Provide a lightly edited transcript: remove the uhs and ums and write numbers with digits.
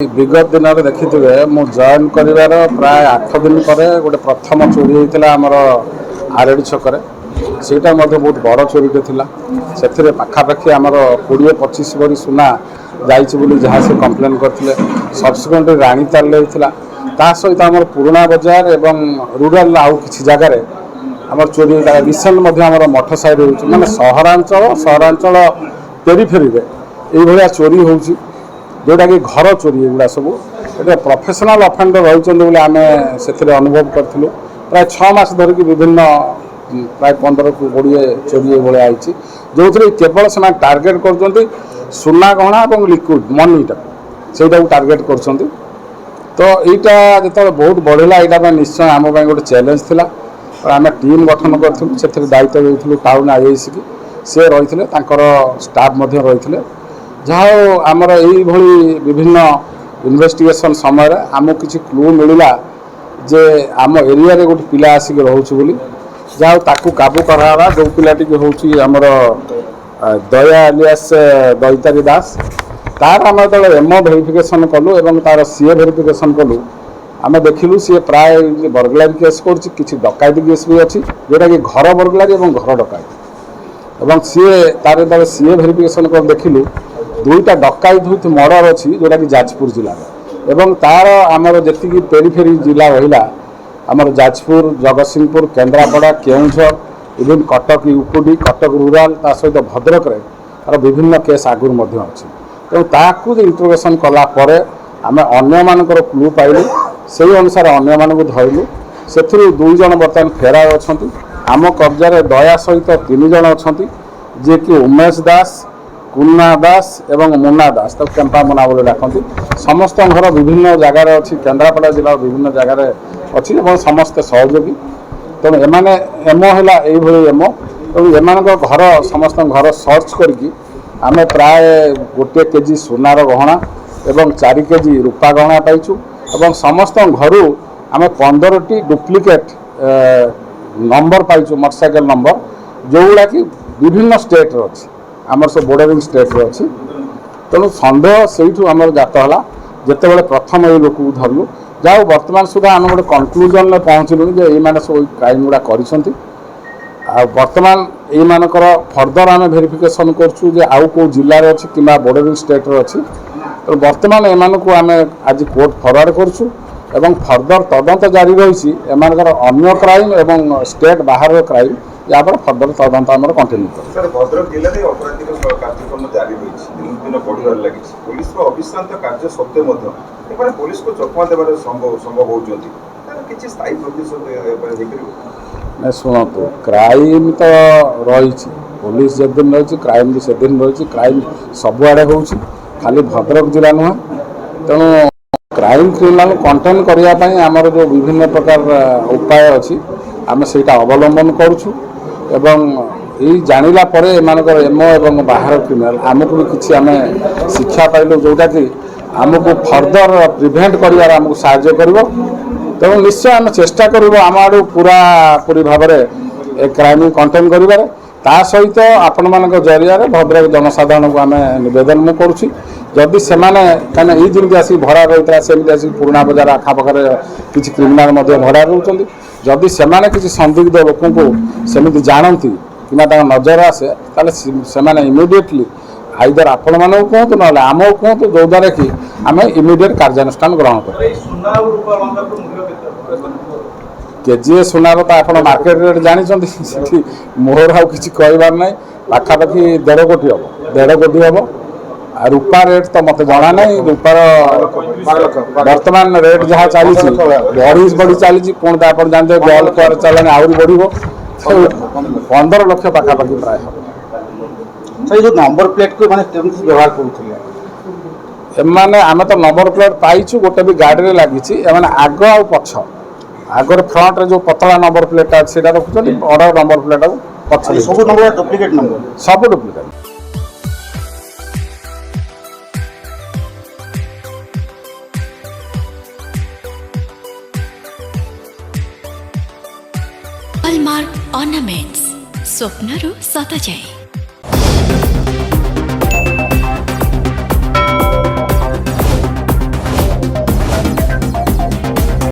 विगत दिन में देखिए मु जॉइन कर प्राय 8 दिन पर गोटे प्रथम चोरी होता आमर आरडी छकरे सेटा बहुत बड़ चोरीटे थी से पाखापाखि आमर 20-25 भरी सुना जाइए जहाँ से कंप्लेन करते सब्सिक्वेंट राणीताल होता सहित आम पुराणा बजार एवं रूराल आउ कि जगार आम चोरी होता रिसेंट आम मठ साइड हो माने सहरांचल पेरीफेरी ये चोरी हो जोटा कि घर चोरी एगुड़ा सब ये प्रोफेशनल अफेंडर रही आम से अनुभव करूँ प्राय 6 मास धरिकी विभिन्न प्राय 15 को 20 चोरी भाई आई जो केवल से टार्गेट कर सुना गहना और लिक्विड मनीटा से टार्गेट कर तो यहाँ जो बहुत बढ़ला यहाँ निश्चय आम गोटे चैलेंज थी आम टीम गठन करूँ से दायित्व देती टाउन आईआईसी की सी रही स्टाफ रही जहाँ आमर यही विभिन्न इन्वेस्टिगेशन समय आमको किसी क्लू मिलला जे आम एरिया रे गोटे पिला आसिक रोच बोली जहाँ ताकू काबू करा जो पिलाटी हूँ आमर दया एलियास दैतारी दास तार आम जो एमओ भेरिफिकेशन कलु एवं तार सीए भेरिफिकेशन कलु आम देखिलु सी प्राय बर्गलारी केस कर डकायती केस भी अच्छी जोटा कि घर बर्गलारी और घर डकायती एवं सीए तार जो सीए भेरिफिकेशन कर देखिलु 2टा डकायत हुई मर्डर अच्छी जोटा कि जाजपुर जिलार एवं तार आमर जी पेरीफेरी जिला रहा आमर Jajpur Jagatsinghpur Kendrapara Keonjhar even Cuttack UPD Cuttack rural ता सहित भद्रक रे तार विभिन्न केस आगुरी अच्छी तेणु ताकू इंट्रोगेशन कलापर आम अन्य क्लू पाइलु से अनुसार अन्य धरलु से 2 जन बर्तमान फेरार अच्छा आम कब्जार दया सहित 3 जन अच्छा जी कि उमेश दास कुन्ना दास एवं मुन्ना दास तक केम्पा मुना बोले डाकती समस्त घर विभिन्न जगार अच्छी केन्द्रापड़ा जिला विभिन्न जगार अच्छी समस्ते सहयोगी तेणु एम एमओ है एमओ तेणु एम घर समस्त घर सर्च करके आम प्राय 1 केजी सुनार गहना एवं 4 केजी रूपा गहना पाइचु एवं समस्त घर आम 15टी डुप्लिकेट नंबर पाइचु मोटरसाइकेल नंबर जोगुड़ा कि विभिन्न स्टेट अच्छी आमर सब बॉर्डरिंग स्टेट रे अच्छी तेणु सन्देह से जाता जिते बड़े प्रथम ये लोक धरलु जहाँ बर्तमान सुधा आम गोटे कनक्लूजन में पहुँचलु जे ये सब क्राइम गुड़ा कर बर्तमान यहींकर फर्दर आम भेरिफिकेशन करूँ जे आउ कौ जिले में अच्छी कि बॉर्डरिंग स्टेट रे अच्छी तो बर्तमान एमानकु आम आज कोर्ट फरवर्ड करूँ एवं फर्दर तदंत जारी रही एमानकर अन्य क्राइम एवं स्टेट बाहर क्राइम या फर्दर तदंत आम कंटिन्यू सर भद्रक जिले में अपराधिक कार्यक्रम जारी रही दिन दिन बढ़िबार लगी पुलिस अविश्रांत कार्य सत्वे पुलिस को चकमा देवार संभव होती स्थायी नहीं शुणु क्राइम तो रही पुलिस जो दिन रही क्राइम भी से दिन रही क्राइम सबुआड़े हो खाली भद्रक जिला नुह तेणु क्राइम क्रिमिनाल कंटेन करने आमर जो विभिन्न प्रकार उपाय अच्छी आम से अवलंबन करुँ एवं यही जानिला परे एमानकर एमओ एवं बाहर क्रिमिनाल आमको भी किसी आम शिक्षा पाइलु जोटा कि आमको फर्दर प्रिभेंट कर आमको साहाय्य कर तेणु निश्चय आम चेष्टा करूँ आम आड़ पूरा पूरी भाव में क्राइम कंटेन कर सहित आपण मान जरिया भद्रक जनसाधारण को आम नवेदन मु करुँची जदि से कहीं ये जमी आसिक भड़ा रही है सेमती आसिक पुराणा बजार आखापाखे किसी क्रिमिनाल भड़ा रोच जदि से किसी संदिग्ध लोक सेमती जानती कि नजर आसे ताले इमिडिएटली आइदर आपण मानक कहतु ना आमको कहतु जो द्वारा कि आम इमिडिएट कार्यानुष्ठान ग्रहण कर केजीए सुनार तो आप मार्केट रेट जानते मोहर आउ कि कहबार ना पाखापाखि 1.5 कोटी हम 1.5 कोटी हम रूपा रेट तो मत जना ना रूपार बर्तमान रेट जहाँ चली बढ़ी चली पुणी आप जानते गोल्ड पर चलानी आहरी बढ़ 15 लाख पाखापाखि प्राय हम जो नंबर प्लेट को माने व्यवहार करुले एमाने आम तो नंबर प्लेट पाइछु गोटे भी गाड़ी रे लगी आग आ पछ आगर फ्रंट रे जो पतला नंबर प्लेट अच्छे रखुଛନ୍ତି बड़ नंबर प्लेट पछ सब नंबर डुप्लिकेट नंबर सब डुप्लिकेट हॉलमार्क ऑर्नामेंट्स स्वप्नरू सत जाए।